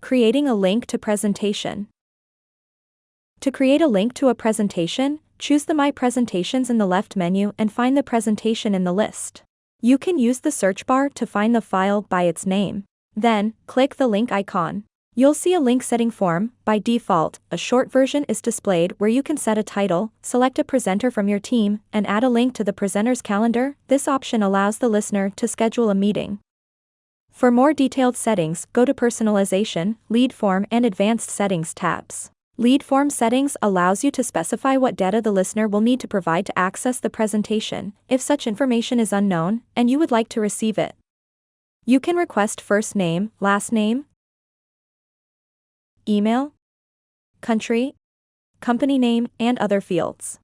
Creating a link to presentation. To create a link to a presentation, choose the My Presentations in the left menu and find the presentation in the list. You can use the search bar to find the file by its name. Then, click the link icon. You'll see a link setting form. By default, a short version is displayed where you can set a title, select a presenter from your team, and add a link to the presenter's calendar. This option allows the listener to schedule a meeting. For more detailed settings, go to Personalization, Lead Form and Advanced Settings tabs. Lead Form settings allows you to specify what data the listener will need to provide to access the presentation, if such information is unknown, and you would like to receive it. You can request first name, last name, email, country, company name, and other fields.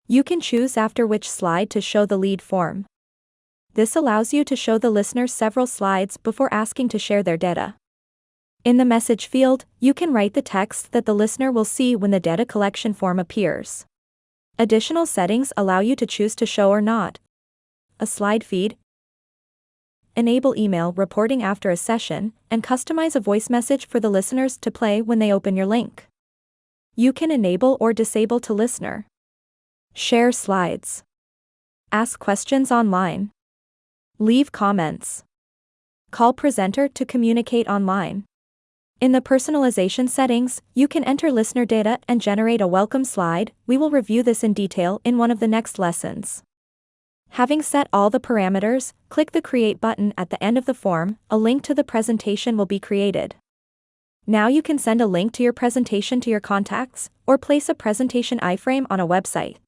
You can choose after which slide to show the lead form. This allows you to show the listener several slides before asking to share their data. In the message field, you can write the text that the listener will see when the data collection form appears. Additional settings allow you to choose to show or not a slide feed, enable email reporting after a session, and customize a voice message for the listeners to play when they open your link. You can enable or disable to listener. Share slides. Ask questions online. Leave comments. Call presenter to communicate online. In the personalization settings, you can enter listener data and generate a welcome slide. We will review this in detail in one of the next lessons. Having set all the parameters, click the Create button at the end of the form. A link to the presentation will be created. Now you can send a link to your presentation to your contacts, or place a presentation iframe on a website.